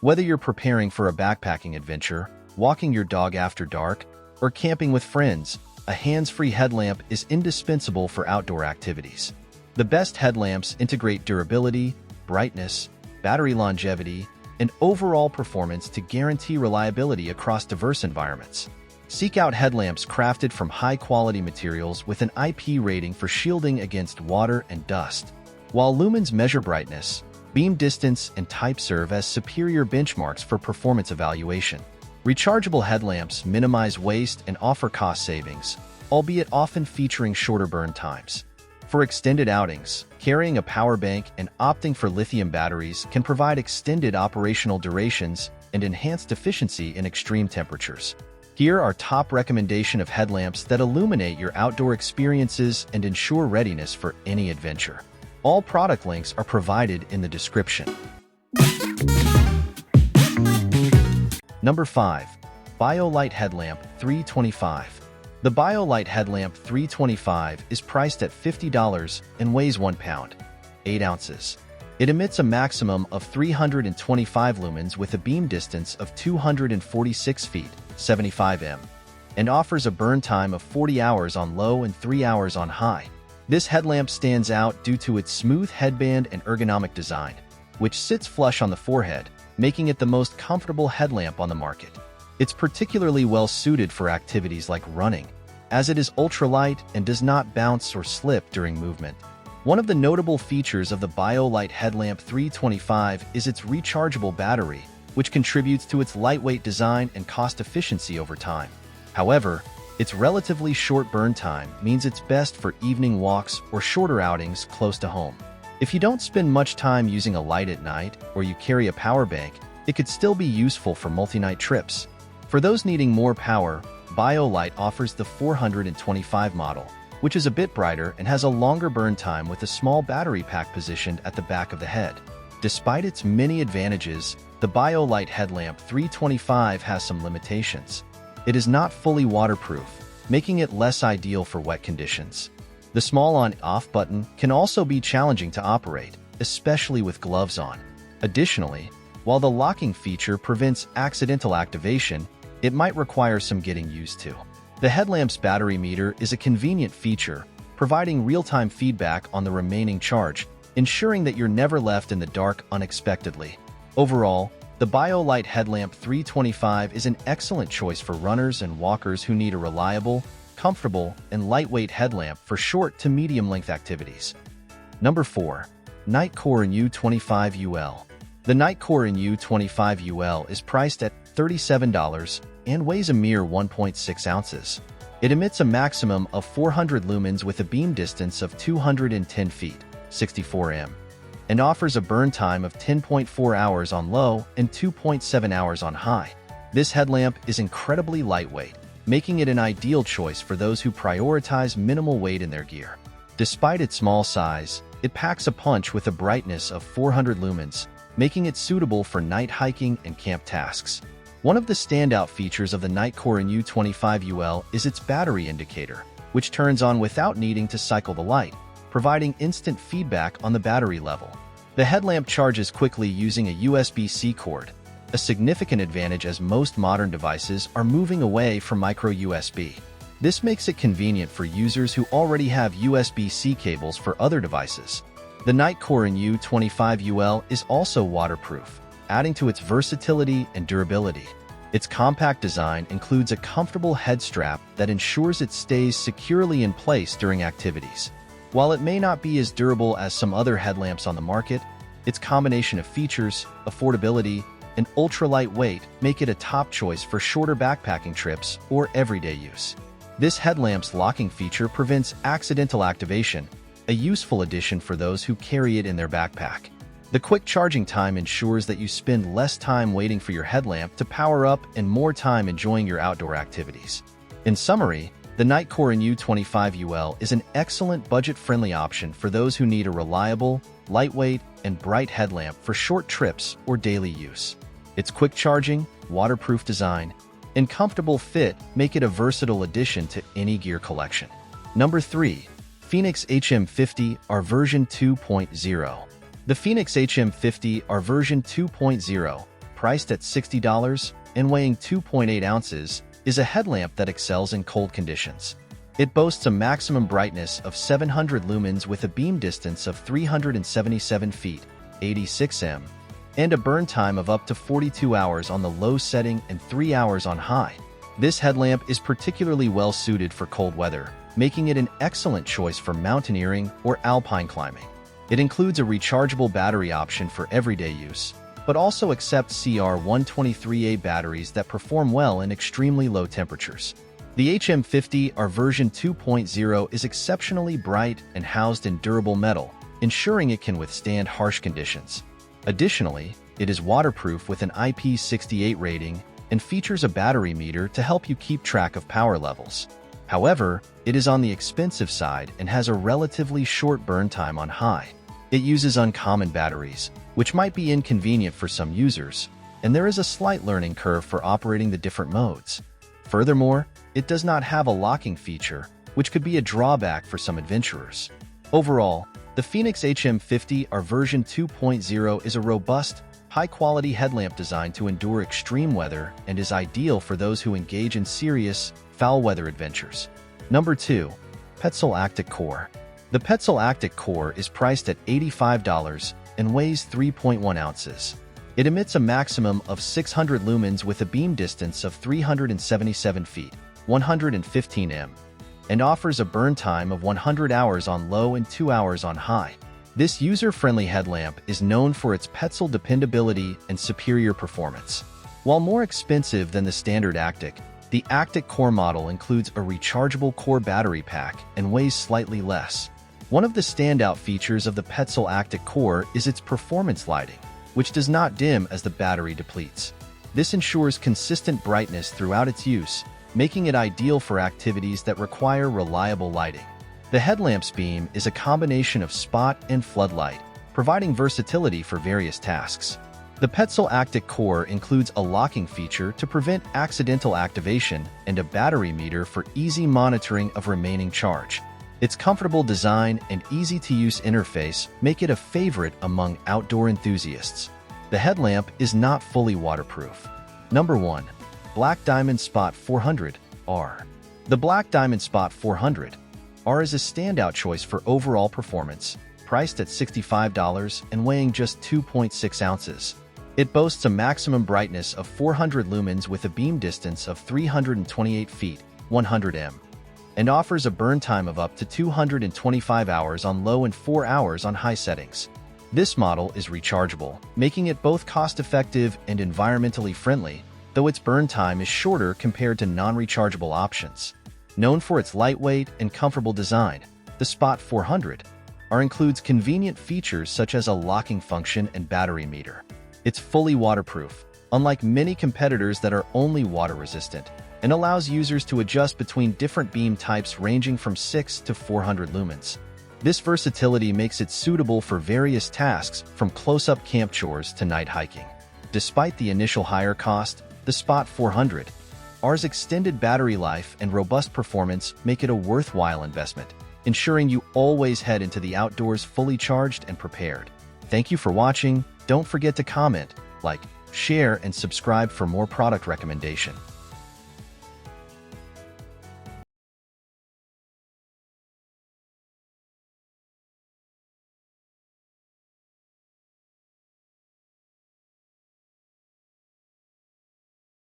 Whether you're preparing for a backpacking adventure, walking your dog after dark, or camping with friends, a hands-free headlamp is indispensable for outdoor activities. The best headlamps integrate durability, brightness, battery longevity, and overall performance to guarantee reliability across diverse environments. Seek out headlamps crafted from high-quality materials with an IP rating for shielding against water and dust. While lumens measure brightness, beam distance and type serve as superior benchmarks for performance evaluation. Rechargeable headlamps minimize waste and offer cost savings, albeit often featuring shorter burn times. For extended outings, carrying a power bank and opting for lithium batteries can provide extended operational durations and enhanced efficiency in extreme temperatures. Here are top recommendation of headlamps that illuminate your outdoor experiences and ensure readiness for any adventure. All product links are provided in the description. Number 5. BioLite HeadLamp 325. The BioLite HeadLamp 325 is priced at $50 and weighs 1 pound, 8 ounces. It emits a maximum of 325 lumens with a beam distance of 246 feet, 75 m, and offers a burn time of 40 hours on low and 3 hours on high. This headlamp stands out due to its smooth headband and ergonomic design, which sits flush on the forehead, making it the most comfortable headlamp on the market. It's particularly well suited for activities like running, as it is ultralight and does not bounce or slip during movement. One of the notable features of the BioLite HeadLamp 325 is its rechargeable battery, which contributes to its lightweight design and cost efficiency over time. However, its relatively short burn time means it's best for evening walks or shorter outings close to home. If you don't spend much time using a light at night or you carry a power bank, it could still be useful for multi-night trips. For those needing more power, BioLite offers the 425 model, which is a bit brighter and has a longer burn time with a small battery pack positioned at the back of the head. Despite its many advantages, the BioLite HeadLamp 325 has some limitations. It is not fully waterproof, making it less ideal for wet conditions. The small on-off button can also be challenging to operate, especially with gloves on. Additionally, while the locking feature prevents accidental activation, it might require some getting used to. The headlamp's battery meter is a convenient feature, providing real-time feedback on the remaining charge, ensuring that you're never left in the dark unexpectedly. Overall, the BioLite HeadLamp 325 is an excellent choice for runners and walkers who need a reliable, comfortable, and lightweight headlamp for short to medium-length activities. Number 4. NITECORE NU25UL. The NITECORE NU25UL is priced at $37 and weighs a mere 1.6 ounces. It emits a maximum of 400 lumens with a beam distance of 210 feet, 64 m, and offers a burn time of 10.4 hours on low and 2.7 hours on high. This headlamp is incredibly lightweight, making it an ideal choice for those who prioritize minimal weight in their gear. Despite its small size, it packs a punch with a brightness of 400 lumens, making it suitable for night hiking and camp tasks. One of the standout features of the NITECORE NU25UL is its battery indicator, which turns on without needing to cycle the light, providing instant feedback on the battery level. The headlamp charges quickly using a USB-C cord, a significant advantage as most modern devices are moving away from micro USB. This makes it convenient for users who already have USB-C cables for other devices. The NITECORE NU25UL is also waterproof, adding to its versatility and durability. Its compact design includes a comfortable head strap that ensures it stays securely in place during activities. While it may not be as durable as some other headlamps on the market, its combination of features, affordability, and ultra-light weight make it a top choice for shorter backpacking trips or everyday use. This headlamp's locking feature prevents accidental activation, a useful addition for those who carry it in their backpack. The quick charging time ensures that you spend less time waiting for your headlamp to power up and more time enjoying your outdoor activities. In summary, the NITECORE NU25UL is an excellent budget-friendly option for those who need a reliable, lightweight, and bright headlamp for short trips or daily use. Its quick charging, waterproof design, and comfortable fit make it a versatile addition to any gear collection. Number 3. Fenix HM50R version 2.0. The Fenix HM50R version 2.0 priced at $60 and weighing 2.8 ounces, is a headlamp that excels in cold conditions. It boasts a maximum brightness of 700 lumens with a beam distance of 377 feet, 86 m, and a burn time of up to 42 hours on the low setting and 3 hours on high. This headlamp is particularly well suited for cold weather, making it an excellent choice for mountaineering or alpine climbing. It includes a rechargeable battery option for everyday use, but also accepts CR123A batteries that perform well in extremely low temperatures. The HM50R version 2.0 is exceptionally bright and housed in durable metal, ensuring it can withstand harsh conditions. Additionally, it is waterproof with an IP68 rating and features a battery meter to help you keep track of power levels. However, it is on the expensive side and has a relatively short burn time on high. It uses uncommon batteries, which might be inconvenient for some users, and there is a slight learning curve for operating the different modes. Furthermore, it does not have a locking feature, which could be a drawback for some adventurers. Overall, the Fenix HM50R version 2.0 is a robust, high-quality headlamp designed to endure extreme weather and is ideal for those who engage in serious, foul-weather adventures. Number 2. Petzl Actik Core. The Petzl Actik Core is priced at $85 and weighs 3.1 ounces. It emits a maximum of 600 lumens with a beam distance of 377 feet, 115 m, and offers a burn time of 100 hours on low and 2 hours on high. This user-friendly headlamp is known for its Petzl dependability and superior performance. While more expensive than the standard Actik, the Actik Core model includes a rechargeable core battery pack and weighs slightly less. One of the standout features of the Petzl Actik Core is its performance lighting, which does not dim as the battery depletes. This ensures consistent brightness throughout its use, making it ideal for activities that require reliable lighting. The headlamp's beam is a combination of spot and floodlight, providing versatility for various tasks. The Petzl Actik Core includes a locking feature to prevent accidental activation and a battery meter for easy monitoring of remaining charge. Its comfortable design and easy-to-use interface make it a favorite among outdoor enthusiasts. The headlamp is not fully waterproof. Number 1. Black Diamond Spot 400R. The Black Diamond Spot 400R is a standout choice for overall performance, priced at $65 and weighing just 2.6 ounces. It boasts a maximum brightness of 400 lumens with a beam distance of 328 feet, 100 m, and offers a burn time of up to 225 hours on low and 4 hours on high settings. This model is rechargeable, making it both cost-effective and environmentally friendly, though its burn time is shorter compared to non-rechargeable options. Known for its lightweight and comfortable design, the Spot 400R includes convenient features such as a locking function and battery meter. It's fully waterproof, unlike many competitors that are only water-resistant, and allows users to adjust between different beam types ranging from 6 to 400 lumens. This versatility makes it suitable for various tasks from close-up camp chores to night hiking. Despite the initial higher cost, the Spot 400R's extended battery life and robust performance make it a worthwhile investment, ensuring you always head into the outdoors fully charged and prepared. Thank you for watching. Don't forget to comment, like, share, and subscribe for more product recommendation.